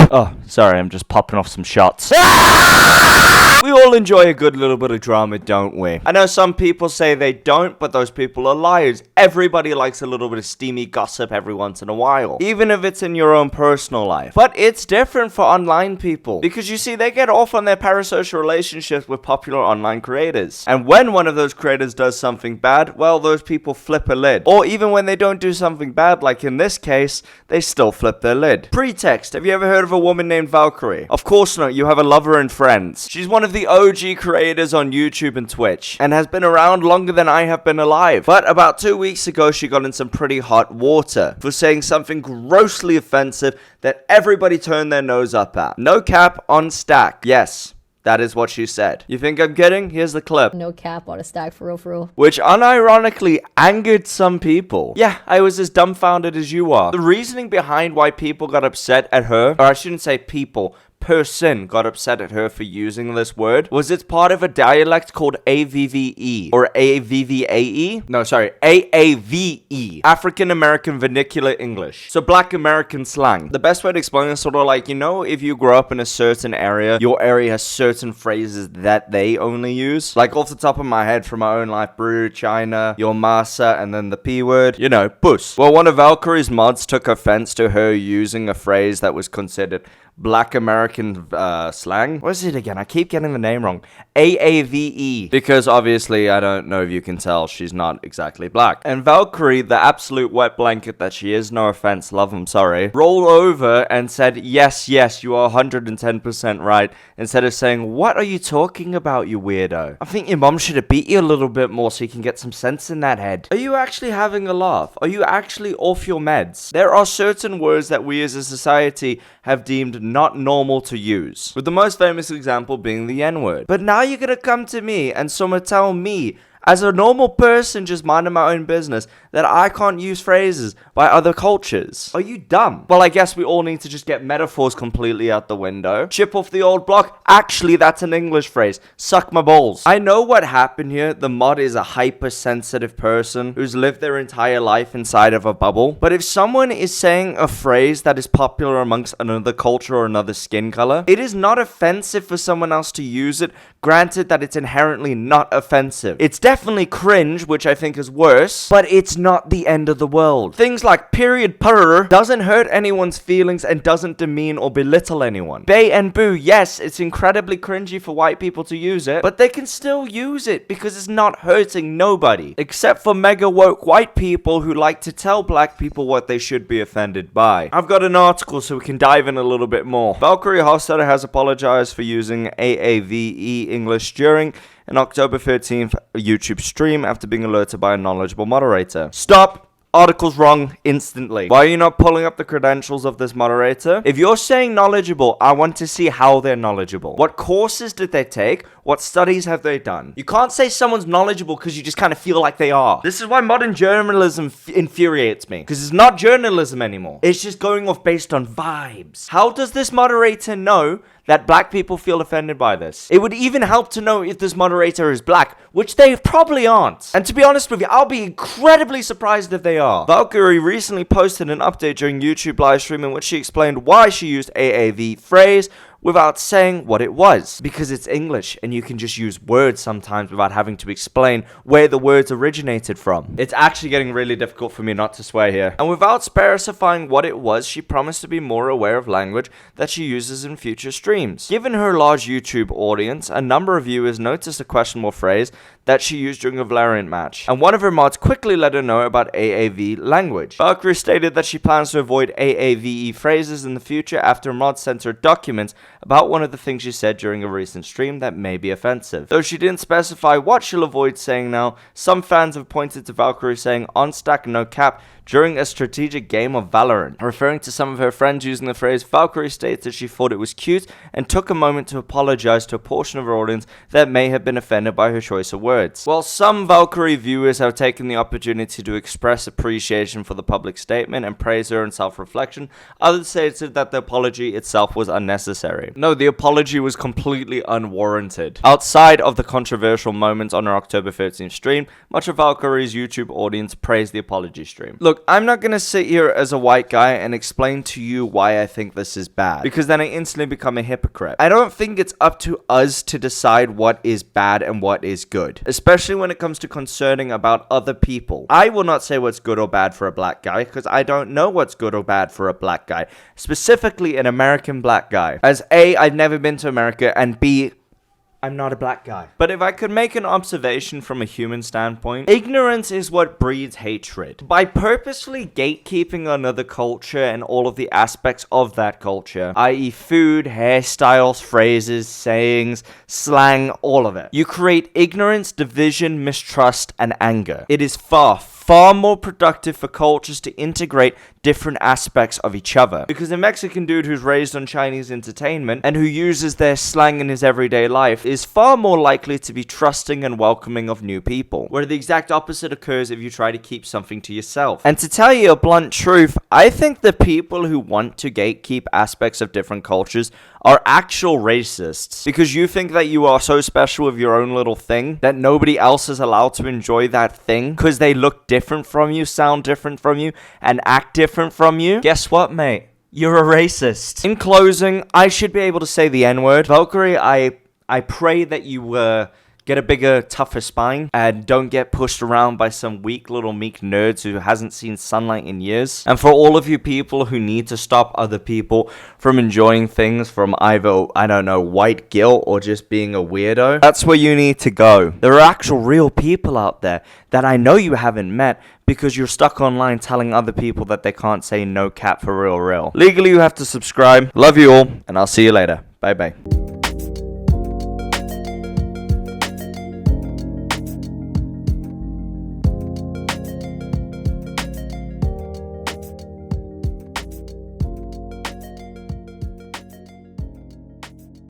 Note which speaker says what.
Speaker 1: Oh, sorry, I'm just popping off some shots. We all enjoy a good little bit of drama, don't we? I know some people say they don't, but those people are liars. Everybody likes a little bit of steamy gossip every once in a while, even if it's in your own personal life. But it's different for online people, because you see, they get off on their parasocial relationships with popular online creators. And when one of those creators does something bad, well, those people flip a lid. Or even when they don't do something bad, like in this case, they still flip their lid. Pretext. Have you ever heard of a woman named Valkyrae? Of course not. You have a lover and friends. She's one of the OG creators on YouTube and Twitch, and has been around longer than I have been alive. But about 2 weeks ago, she got in some pretty hot water for saying something grossly offensive that everybody turned their nose up at. No cap on stack. Yes. That is what she said. You think I'm kidding? Here's the clip.
Speaker 2: No cap on a stack, for real, for real.
Speaker 1: Which unironically angered some people. Yeah, I was as dumbfounded as you are. The reasoning behind why people got upset at her, or I shouldn't say people, person got upset at her for using this word, was it's part of a dialect called AVVE, or AVVAE? No, sorry, AAVE, African American Vernacular English. So Black American slang. The best way to explain this, sort of like, you know, if you grow up in a certain area, your area has certain phrases that they only use. Like off the top of my head from my own life, brew, China, your masa, and then the P word, you know, puss. Well, one of Valkyrie's mods took offense to her using a phrase that was considered Black American slang. What is it again? I keep getting the name wrong. AAVE. Because obviously, I don't know if you can tell, she's not exactly black. And Valkyrae, the absolute wet blanket that she is, no offense, love, I'm sorry, rolled over and said, yes, you are 110% right, instead of saying, what are you talking about, you weirdo? I think your mom should have beat you a little bit more so you can get some sense in that head. Are you actually having a laugh? Are you actually off your meds? There are certain words that we as a society have deemed not normal to use, with the most famous example being the N-word. But now you're gonna come to me and someone tell me, as a normal person just minding my own business, that I can't use phrases by other cultures. Are you dumb? Well, I guess we all need to just get metaphors completely out the window. Chip off the old block. Actually, that's an English phrase. Suck my balls. I know what happened here. The mod is a hypersensitive person who's lived their entire life inside of a bubble. But if someone is saying a phrase that is popular amongst another culture or another skin color, it is not offensive for someone else to use it, granted that it's inherently not offensive. It's definitely cringe, which I think is worse, but it's not the end of the world. Things like period purr doesn't hurt anyone's feelings and doesn't demean or belittle anyone. Bay and boo, yes, it's incredibly cringy for white people to use it, but they can still use it because it's not hurting nobody, except for mega woke white people who like to tell black people what they should be offended by. I've got an article so we can dive in a little bit more. Valkyrae Hofstadter has apologized for using AAVE English during an October 13th YouTube stream after being alerted by a knowledgeable moderator. Stop! Article's wrong instantly. Why are you not pulling up the credentials of this moderator? If you're saying knowledgeable, I want to see how they're knowledgeable. What courses did they take? What studies have they done? You can't say someone's knowledgeable because you just kind of feel like they are. This is why modern journalism infuriates me, because it's not journalism anymore. It's just going off based on vibes. How does this moderator know that black people feel offended by this? It would even help to know if this moderator is black, which they probably aren't. And to be honest with you, I'll be incredibly surprised if they are. Valkyrae recently posted an update during YouTube live stream in which she explained why she used AAV phrase without saying what it was. Because it's English and you can just use words sometimes without having to explain where the words originated from. It's actually getting really difficult for me not to swear here. And without specifying what it was, she promised to be more aware of language that she uses in future streams. Given her large YouTube audience, a number of viewers noticed a questionable phrase that she used during a Valorant match, and one of her mods quickly let her know about AAV language. Valkyrae stated that she plans to avoid AAVE phrases in the future after a mod sent her documents about one of the things she said during a recent stream that may be offensive. Though she didn't specify what she'll avoid saying now, some fans have pointed to Valkyrae saying on stack no cap during a strategic game of Valorant. Referring to some of her friends using the phrase, Valkyrae states that she thought it was cute and took a moment to apologize to a portion of her audience that may have been offended by her choice of words. While some Valkyrae viewers have taken the opportunity to express appreciation for the public statement and praise her in self-reflection, others stated that the apology itself was unnecessary. sorry. No, the apology was completely unwarranted. Outside of the controversial moments on our October 13th stream, much of Valkyrae's YouTube audience praised the apology stream. Look, I'm not gonna sit here as a white guy and explain to you why I think this is bad, because then I instantly become a hypocrite. I don't think it's up to us to decide what is bad and what is good, especially when it comes to concerning about other people. I will not say what's good or bad for a black guy, because I don't know what's good or bad for a black guy, specifically an American black guy, as A, I've never been to America, and B, I'm not a black guy. But if I could make an observation from a human standpoint, ignorance is what breeds hatred. By purposely gatekeeping another culture and all of the aspects of that culture, i.e. food, hairstyles, phrases, sayings, slang, all of it, you create ignorance, division, mistrust, and anger. It is far more productive for cultures to integrate different aspects of each other. Because a Mexican dude who's raised on Chinese entertainment and who uses their slang in his everyday life is far more likely to be trusting and welcoming of new people, where the exact opposite occurs if you try to keep something to yourself. And to tell you a blunt truth, I think the people who want to gatekeep aspects of different cultures are actual racists, because you think that you are so special with your own little thing that nobody else is allowed to enjoy that thing because they look different from you, sound different from you, and act different from you. Guess what, mate? You're a racist. In closing, I should be able to say the N-word. Valkyrae, I pray that you get a bigger, tougher spine and don't get pushed around by some weak little meek nerds who hasn't seen sunlight in years. And for all of you people who need to stop other people from enjoying things from either, I don't know, white guilt or just being a weirdo, that's where you need to go. There are actual real people out there that I know you haven't met because you're stuck online telling other people that they can't say no cap for real. Legally, you have to subscribe. Love you all, and I'll see you later. Bye-bye.